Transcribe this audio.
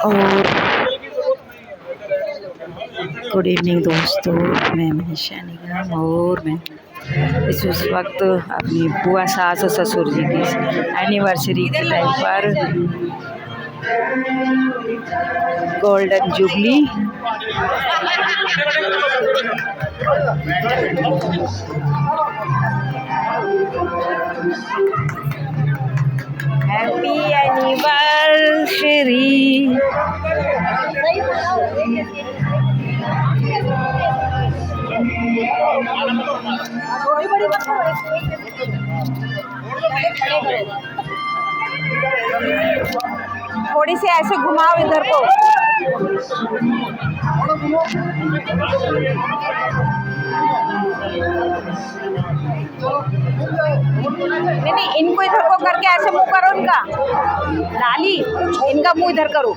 और good evening दोस्तों, मैं मनीषा निगम और मैं इस वक्त अपनी बुआ सास और ससुर जी की एनिवर्सरी के टाइम पर गोल्डन जुबली हैप्पी एनिवर्सरी। थोड़ी सी ऐसे घुमाओ इधर को। नहीं, इनको इधर को करके ऐसे मुंह करो इनका। लाली, इनका मुंह इधर करो।